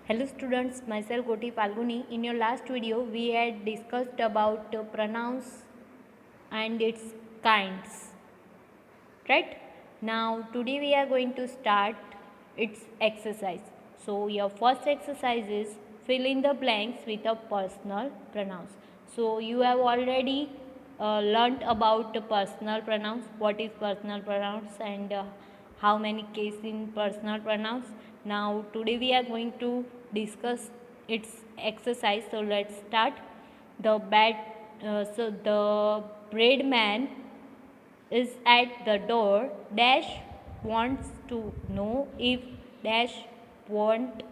Hello students, myself Goti Falguni. In your last video, we had discussed about pronouns and its kinds. Right? Now today we are going to start its exercise. So your first exercise is fill in the blanks with a personal pronouns. So you have already learnt about the personal pronouns, what is personal pronouns and how many cases in personal pronouns. Now today we are going to discuss its exercise. So let's start. The bread man is at the door. Dash wants to know if Dash want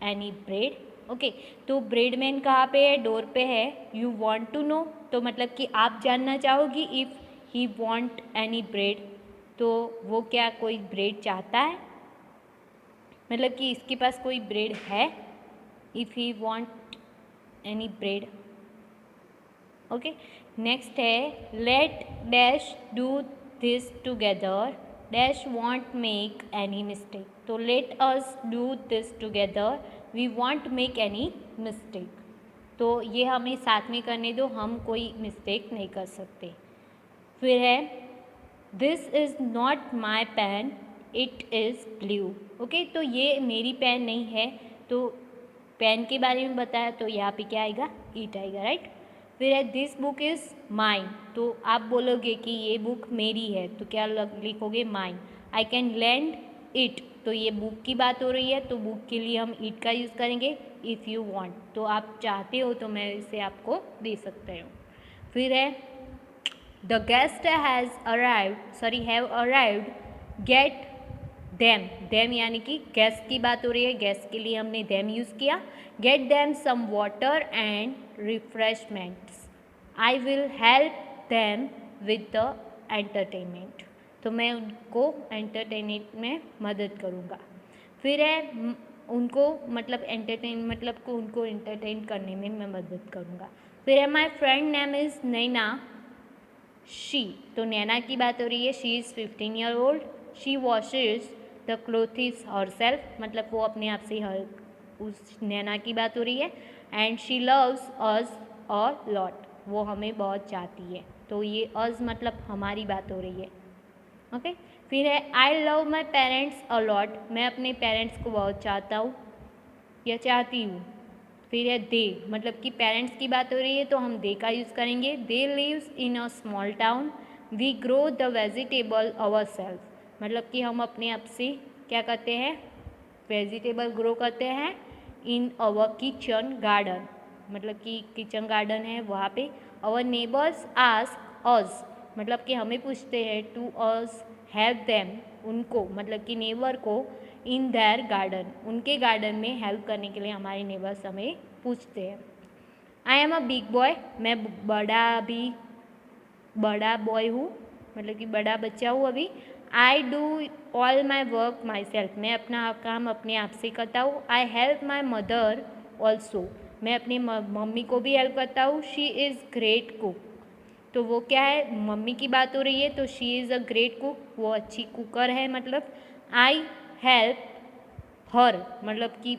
any bread. Okay तो Bradman कहाँ पे है? Door पे है. You want to know तो मतलब कि आप जानना चाहोगी. If he want any bread तो वो क्या कोई ब्रेड चाहता है, मतलब कि इसके पास कोई ब्रेड है. If he want any bread. Okay next है let dash do this together. Dash won't make any mistake. तो let us do this together. We won't make any mistake. तो ये हमें साथ में करने दो, हम कोई मिस्टेक नहीं कर सकते. फिर है this is not my pen, it is blue. Okay तो ये मेरी पेन नहीं है, तो पेन के बारे में बताया तो यहाँ पे क्या आएगा? इट आएगा. राइट. फिर है दिस बुक इज़ माइन. तो आप बोलोगे कि ये बुक मेरी है तो क्या लिखोगे? Mine. I can lend it. तो ये बुक की बात हो रही है तो बुक के लिए हम इट का यूज़ करेंगे. इफ़ यू वांट तो आप चाहते हो तो मैं इसे आपको दे सकते हूँ. फिर है the guest have arrived. Get them. Them यानी कि गेस्ट की बात हो रही है, गेस्ट के लिए हमने देम यूज़ किया. Get them some water and refreshments. I will help them with the entertainment. तो मैं उनको एंटरटेनमेंट में मदद करूँगा. फिर है उनको मतलब उनको एंटरटेन करने में मैं मदद करूँगा. फिर है my friend name is Naina. She तो नैना की बात हो रही है. She is 15 year old. She washes the clothes herself. मतलब वो अपने आप से उस नैना की बात हो रही है. And she loves us a lot. वो हमें बहुत चाहती है. तो ये अस मतलब हमारी बात हो रही है. ओके फिर है I love my parents a lot. मैं अपने पेरेंट्स को बहुत चाहता हूँ या चाहती हूँ. फिर है दे मतलब कि पेरेंट्स की बात हो रही है तो हम दे का यूज़ करेंगे. They lives in a small town. We grow the vegetable our self. मतलब कि हम अपने आप से क्या करते हैं? वेजिटेबल ग्रो करते हैं. इन अवर किचन गार्डन. मतलब कि किचन गार्डन है वहाँ पे. अवर नेबर्स आस्क अस. मतलब कि हमें पूछते हैं टू अस हेल्प देम. उनको मतलब कि नेबर को इन देयर गार्डन. उनके गार्डन में हेल्प करने के लिए हमारे नेबर्स हमें पूछते हैं. I am a big boy. मैं बड़ा बॉय हूँ, मतलब कि बड़ा बच्चा हूँ अभी. I do all my work my self. मैं अपना काम अपने आप से करता हूँ. I help my mother also. मैं अपनी मम्मी को भी हेल्प करता हूँ. She is great cook. तो वो क्या है? मम्मी की बात हो रही है तो she is a great cook. वो अच्छी कुकर है मतलब. आई हेल्प हर मतलब कि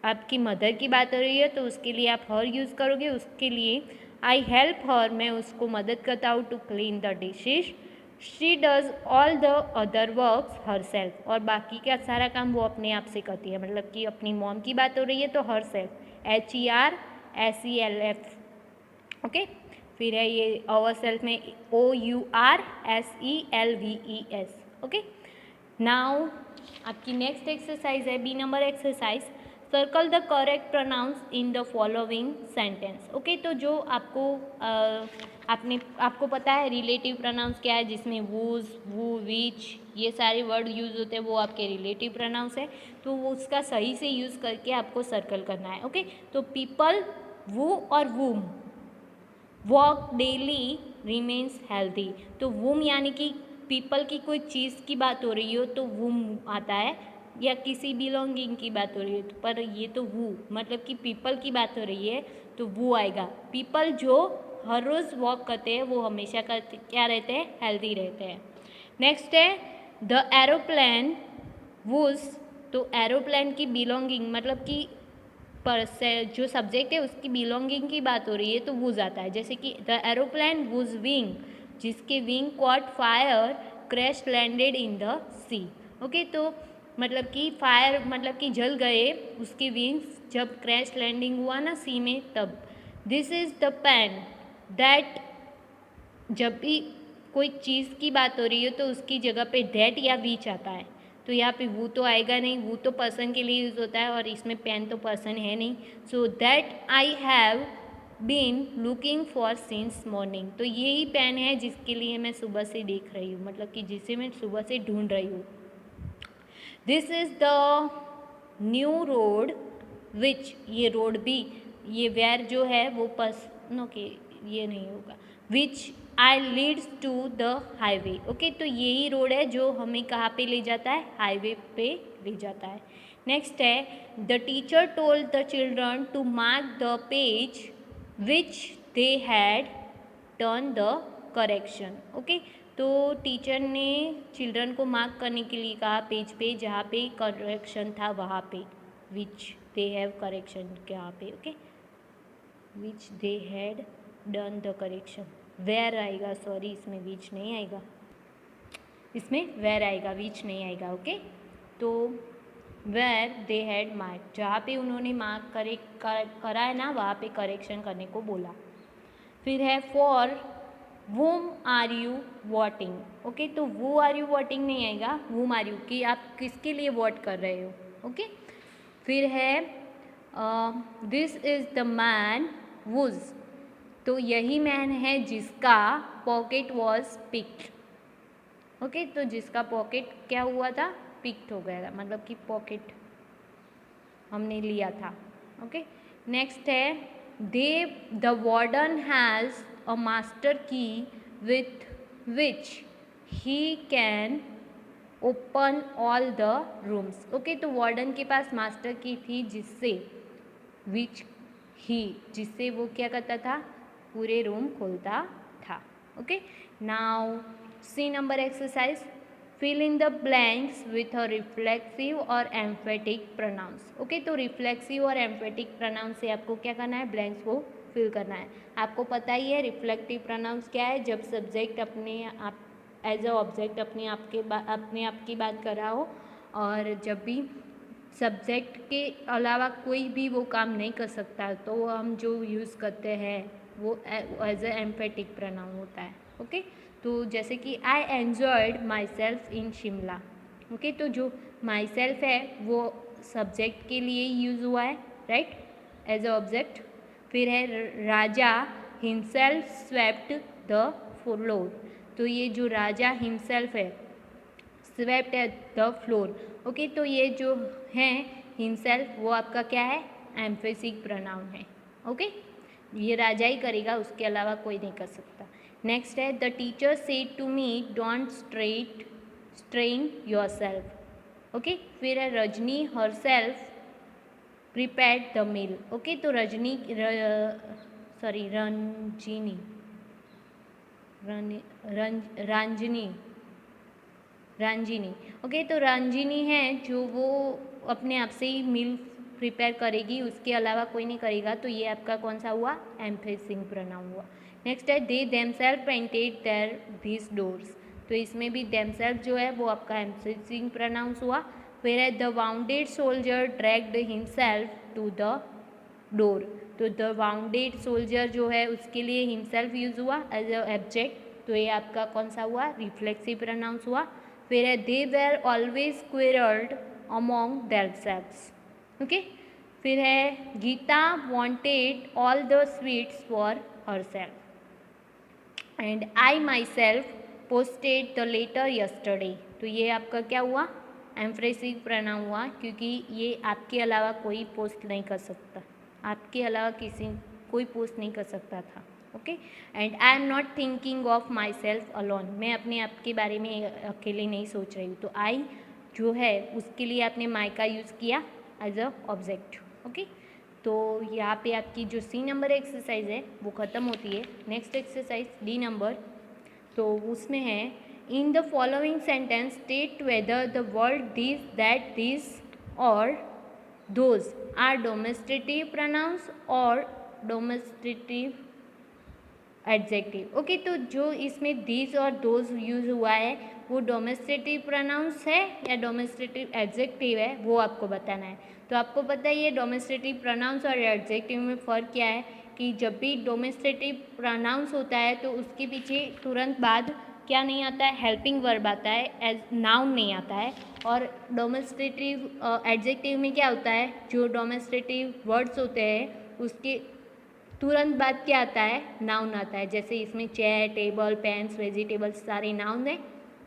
आपकी मदर की बात हो रही है तो उसके लिए आप हर यूज़ करोगे. उसके लिए आई हेल्प हर. मैं उसको मदद करता हूँ to clean the dishes. She does all the other works herself. और बाकी का सारा काम वो अपने आप से करती है. मतलब कि अपनी मॉम की बात हो रही है तो हर सेल्फ. HERSELF. ओके फिर है ये अवर सेल्फ में OURSELVES. ओके नाउ आपकी नेक्स्ट एक्सरसाइज है B number exercise. Circle the correct pronouns in the following sentence. Okay तो जो आपको पता है रिलेटिव प्रोनाउंस क्या है, जिसमें वूज वू विच ये सारे वर्ड यूज़ होते हैं वो आपके रिलेटिव प्रोनाउंस है. तो वो उसका सही से यूज़ करके आपको सर्कल करना है. ओके तो पीपल, वू और whom. Walk daily remains healthy. तो वूम यानी कि पीपल की कोई चीज़ की बात हो रही हो तो वूम आता है, या किसी बिलोंगिंग की बात हो रही है पर ये तो वू मतलब कि पीपल की बात हो रही है तो वू आएगा. पीपल जो हर रोज़ वॉक करते हैं वो हमेशा करते क्या रहते हैं? हेल्दी रहते हैं. नेक्स्ट है द एरोप्लेन वूज तो एरोप्लेन की बिलोंगिंग मतलब कि पर जो सब्जेक्ट है उसकी बिलोंगिंग की बात हो रही है तो वुज आता है। जैसे कि द एरोप्लेन वुज विंग, जिसके wing caught fire crash landed in the sea. Okay, तो मतलब कि फायर मतलब कि जल गए उसके विंग्स जब क्रैश लैंडिंग हुआ ना सी में तब। This is the pen that, जब भी कोई चीज़ की बात हो रही है तो उसकी जगह पे दैट या विच आता है। तो यहाँ पे वो तो आएगा नहीं, वो तो पर्सन के लिए यूज़ होता है और इसमें पेन तो पर्सन है नहीं। So that I have been looking for since morning, तो यही पेन है जिसके लिए मैं सुबह से देख रही हूँ, मतलब कि जिसे मैं सुबह से ढूंढ रही हूँ। This is the new road which, ये रोड भी, ये वेयर जो है वो पर्सन के ये नहीं होगा, which I leads to the highway. Okay, तो यही रोड है जो हमें कहाँ पे ले जाता है, हाईवे पे ले जाता है। नेक्स्ट है the teacher told the children to mark the page which they had turn the correction. Okay, तो टीचर ने चिल्ड्रन को मार्क करने के लिए कहा पेज पे जहाँ पे करेक्शन था वहाँ पे, विच दे हैव करेक्शन यहाँ पे। Okay, which they had done the correction, where आएगा, सॉरी इसमें विच नहीं आएगा, इसमें वेयर आएगा, विच नहीं आएगा। ओके, तो वेयर दे हैड मार्क, जहाँ पे उन्होंने मार्क करा है ना वहाँ पे करेक्शन करने को बोला। फिर है for whom are you voting. Okay, तो वो आर यू वोटिंग नहीं आएगा, वूम आर यू, कि आप किसके लिए वोट कर रहे हो। ओके, फिर है this is the man was, तो यही मैन है जिसका पॉकेट वॉज पिक्ड। ओके, तो जिसका पॉकेट क्या हुआ था, पिक्ड हो गया था, मतलब कि पॉकेट हमने लिया था। ओके, नेक्स्ट है they the warden has a master key with which he can open all the rooms. Okay, तो वार्डन के पास मास्टर की थी जिससे विच ही, जिससे वो क्या करता था, पूरे रूम खोलता था। Okay, now C number exercise, fill in the blanks with a reflexive और एम्फेटिक प्रोनाउंस। ओके, तो रिफ्लेक्सिव और एम्फेटिक प्रोनाउंस से आपको क्या करना है, ब्लैंक्स को फिल करना है। आपको पता ही है रिफ्लेक्टिव प्रोनाउंस क्या है, जब सब्जेक्ट अपने आप एज अ ऑब्जेक्ट अपने आप की बात कर रहा हो, और जब भी सब्जेक्ट के अलावा कोई भी वो काम नहीं कर सकता तो हम जो यूज़ करते हैं वो एज अ एम्फेटिक प्रोनाउन होता है। ओके, तो जैसे कि I enjoyed my self in Shimla. Okay, तो जो माई सेल्फ है वो सब्जेक्ट के लिए यूज़ हुआ है, राइट, एज अ ऑब्जेक्ट। फिर है राजा हिमसेल्फ स्वेप्ट द फ्लोर, तो ये जो राजा हिमसेल्फ है swept at the floor. Okay, तो ये जो है हिमसेल्फ वो आपका क्या है, एम्फेसिक प्रोनाउन है। ओके, ये राजा ही करेगा, उसके अलावा कोई नहीं कर सकता। नेक्स्ट है the teacher said to me don't strain yourself. Okay, फिर है Rajni herself prepared the meal. Okay, तो रंजिनी रंजिनी। ओके, तो रंजिनी है जो वो अपने आप से ही मील प्रिपेयर करेगी, उसके अलावा कोई नहीं करेगा, तो ये आपका कौन सा हुआ, एम्फेसिंग प्रोनाउन हुआ। नेक्स्ट है they themselves painted their these doors, तो इसमें भी देमसेल्फ जो है वो आपका एम्फेसिंग प्रोनाउंस हुआ। फिर है the wounded soldier dragged himself to the door, तो द वाउंडेड सोल्जर जो है उसके लिए हिमसेल्फ यूज हुआ एज अ ऑब्जेक्ट, तो ये आपका कौन सा हुआ, रिफ्लेक्सिव प्रोनाउंस हुआ। फिर है they were always quarrelled among themselves. Okay, फिर है Geeta wanted all the sweets for herself and I myself posted the letter yesterday, तो ये आपका क्या हुआ, एम्फेसिव प्रोनाउन हुआ, क्योंकि ये आपके अलावा कोई पोस्ट नहीं कर सकता, आपके अलावा कोई पोस्ट नहीं कर सकता था। Okay, and I am not thinking of my self alone, मैं अपने आप के बारे में अकेले नहीं सोच रही हूँ, तो आई जो है उसके लिए आपने माई का यूज़ किया एज अ ऑब्जेक्ट। ओके, तो यहाँ पे आपकी जो सी नंबर एक्सरसाइज है वो ख़त्म होती है। नेक्स्ट एक्सरसाइज डी नंबर, तो उसमें है इन the following sentence state whether the word this that this और those are demonstrative pronouns और demonstrative एडजेक्टिव। ओके, तो जो इसमें these और those यूज हुआ है वो डोमेस्ट्रेटिव प्रोनाउंस है या डोमेस्ट्रेटिव एडजेक्टिव है, वो आपको बताना है। तो आपको पता है ये डोमेस्ट्रेटिव प्रोनाउंस और एडजेक्टिव में फ़र्क क्या है कि जब भी डोमेस्ट्रेटिव प्रोनाउंस होता है तो उसके पीछे तुरंत बाद क्या नहीं आता है, हेल्पिंग वर्ब आता है, एज नाउन नहीं आता है। और डोमेस्ट्रेटिव एडजेक्टिव में क्या होता है, जो डोमेस्ट्रेटिव वर्ड्स होते हैं उसके तुरंत बाद क्या आता है, नाउन आता है। जैसे इसमें चेयर, टेबल, पेन्स, वेजिटेबल्स सारे नाउन है,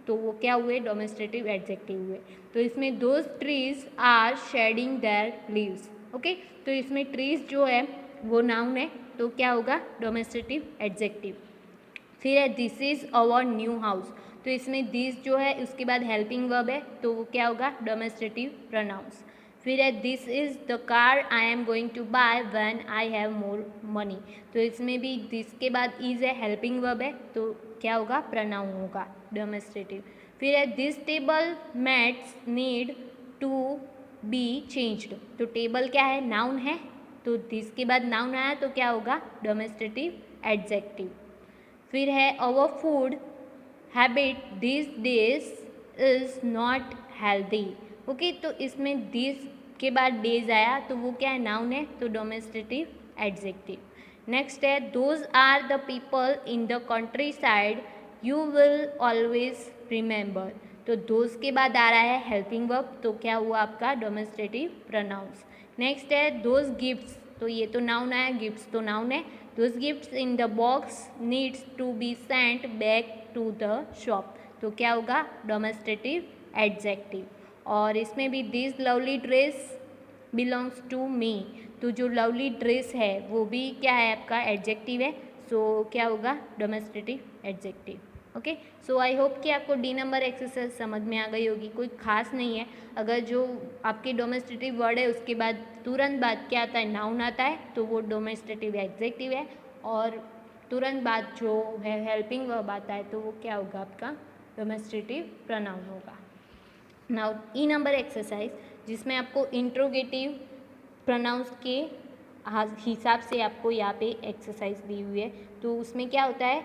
तो वो क्या हुए, डोमेस्ट्रेटिव एडजेक्टिव हुए। तो इसमें those trees are shedding their leaves. Okay, तो इसमें ट्रीज जो है वो नाउन है, तो क्या होगा, डोमेस्ट्रेटिव एडजेक्टिव। फिर है this is our new house, तो इसमें दिस जो है उसके बाद हेल्पिंग वर्ब है, तो वो क्या होगा, डोमेस्ट्रेटिव प्रोनाउंस। फिर है this is the car I am going to buy when I have more money, तो इसमें भी दिस के बाद इज है, हेल्पिंग वर्ब है, तो क्या होगा, प्रोनाउन होगा, डोमेस्ट्रेटिव। फिर है this table mats need to be changed, तो टेबल क्या है, नाउन है, तो दिस के बाद नाउन आया तो क्या होगा, डोमेस्ट्रेटिव एडजेक्टिव। फिर है our food habit this days is not healthy. Okay, तो इसमें दिस के बाद डेज आया तो वो क्या है, नाउन है, तो डोमेस्ट्रेटिव एडजेक्टिव। नेक्स्ट है those are the people in the countryside you will always remember, तो दोज के बाद आ रहा है हेल्पिंग वर्ब, तो क्या हुआ आपका, डोमेस्ट्रेटिव प्रोनाउंस। नेक्स्ट है दोज गिफ्ट्स, तो ये तो नाउन आया, गिफ्ट्स तो नाउन है, those gifts in the box needs to be sent back to the shop, तो क्या होगा, डोमेस्ट्रेटिव एडजेक्टिव। और इसमें भी this lovely dress belongs to me, तो जो लवली ड्रेस है वो भी क्या है आपका, एडजेक्टिव है, सो क्या होगा, demonstrative adjective. Okay, so I hope कि आपको डी नंबर एक्सरसाइज समझ में आ गई होगी, कोई खास नहीं है। अगर जो आपके डोमेस्ट्रेटिव वर्ड है उसके बाद तुरंत बाद क्या आता है, नाउन आता है, तो वो डोमेस्ट्रेटिव एडजेक्टिव है, और तुरंत बाद जो है हेल्पिंग वर्ब आता है तो वो क्या होगा आपका, डोमेस्ट्रेटिव प्रोनाउन होगा। नाउ ई नंबर एक्सरसाइज, जिसमें आपको इंट्रोगेटिव प्रोनाउंस के हिसाब से आपको यहाँ पे एक्सरसाइज दी हुई है। तो उसमें क्या होता है,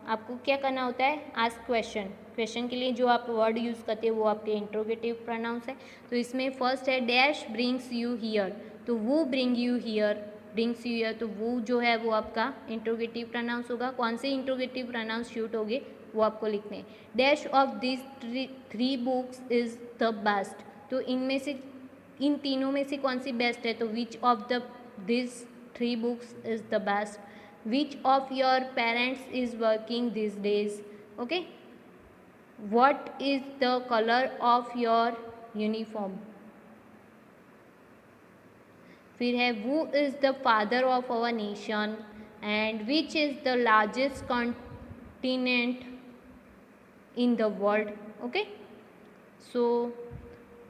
आपको क्या करना होता है, आस्क क्वेश्चन, क्वेश्चन के लिए जो आप वर्ड यूज़ करते हैं वो आपके इंट्रोगेटिव प्रोनाउंस है। तो इसमें फर्स्ट है डैश ब्रिंग्स यू हियर, तो वो bring you here, brings you here, तो वो जो है वो आपका इंट्रोगेटिव प्रोनाउंस होगा। कौन से इंट्रोगेटिव प्रोनाउंस शूट होंगे वो आपको लिखने हैं। Dash of this three books is the best, तो इनमें से, इन तीनों में से कौन सी बेस्ट है, तो which of the this three books is the best. Which of your parents is working this days, okay. What is the colour of your uniform. फिर है who is the father of our nation, and which is the largest continent in the world. Okay, so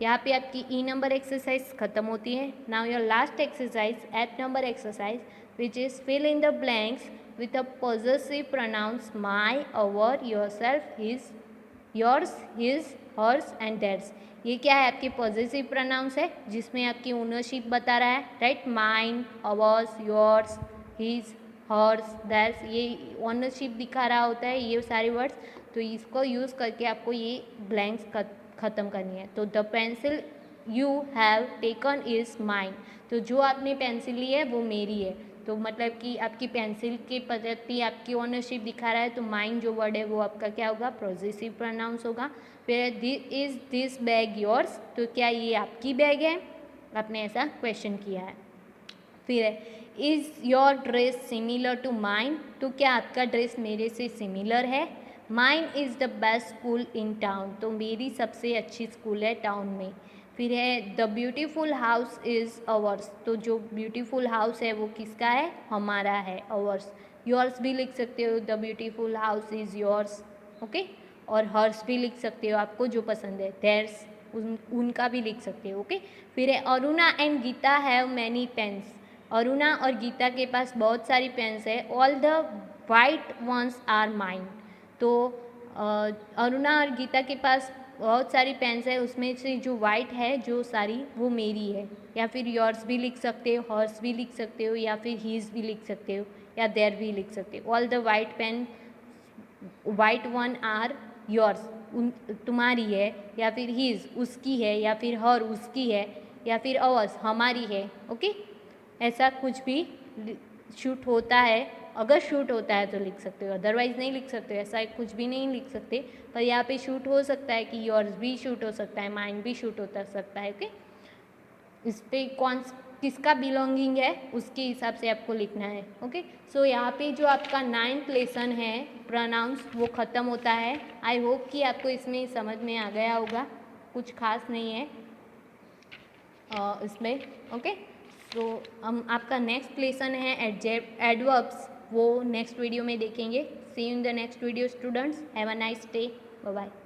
यहाँ पे आपकी E number exercise खत्म होती है। Now your last exercise, F number exercise, which is fill in the blanks with a possessive pronouns my, our, yourself, his, yours, his, hers and theirs. ये क्या है, आपके पॉजेसिव प्रोनाउंस है जिसमें आपकी ओनरशिप बता रहा है, right. Mine, ours, yours, his, hers, theirs, ये ओनरशिप दिखा रहा होता है ये सारे वर्ड्स। तो इसको यूज़ करके आपको ये ब्लैंक्स ख़त्म करनी है। तो the pencil you have taken is mine, तो जो आपने पेंसिल ली है वो मेरी है, तो मतलब कि आपकी पेंसिल के प्रति आपकी ओनरशिप दिखा रहा है, तो माइन जो वर्ड है वो आपका क्या होगा, पॉजेसिव प्रोनाउंस होगा। फिर इज़ दिस बैग योर्स, तो क्या ये आपकी बैग है, आपने ऐसा क्वेश्चन किया है। फिर है is your dress similar to mine, तो क्या आपका ड्रेस मेरे से सिमिलर है। Mine is the best school in town, तो मेरी सबसे अच्छी स्कूल है टाउन में। फिर है the beautiful house is ours, तो जो ब्यूटीफुल हाउस है वो किसका है, हमारा है, अवर्स। योर्स भी लिख सकते हो, the beautiful house is yours, okay. और हर्स भी लिख सकते हो, आपको जो पसंद है, देयर्स, उनका भी लिख सकते हो, ओके। फिर है Aruna and Geeta have many pens, Aruna और गीता के पास बहुत सारी पेन्स है। All the white ones are mine, तो अरुणा और गीता के पास बहुत सारी पेन्स है, उसमें से जो वाइट है जो सारी वो मेरी है। या फिर योर्स भी लिख सकते हो, हर्स भी लिख सकते हो, या फिर हीज भी लिख सकते हो, या देयर भी लिख सकते हो। All the white pen, white one are yours, तुम्हारी है, या फिर हीज उसकी है, या फिर हर उसकी है, या फिर अवर्स हमारी है। ओके, ऐसा कुछ भी शूट होता है, अगर शूट होता है तो लिख सकते हो, अदरवाइज नहीं लिख सकते हो। ऐसा कुछ भी नहीं लिख सकते, पर यहाँ पे शूट हो सकता है कि योर्स भी शूट हो सकता है, माइंड भी शूट हो सकता है। ओके, इस पे कौन किसका बिलोंगिंग है उसके हिसाब से आपको लिखना है। ओके, सो यहाँ पे जो आपका 9th लेसन है प्रोनाउंस वो ख़त्म होता है। आई होप कि आपको इसमें समझ में आ गया होगा, कुछ खास नहीं है इसमें। ओके, सो हम आपका नेक्स्ट लेसन है एडवर्ब्स, वो नेक्स्ट वीडियो में देखेंगे। See you in the next video students, have a nice day, bye bye.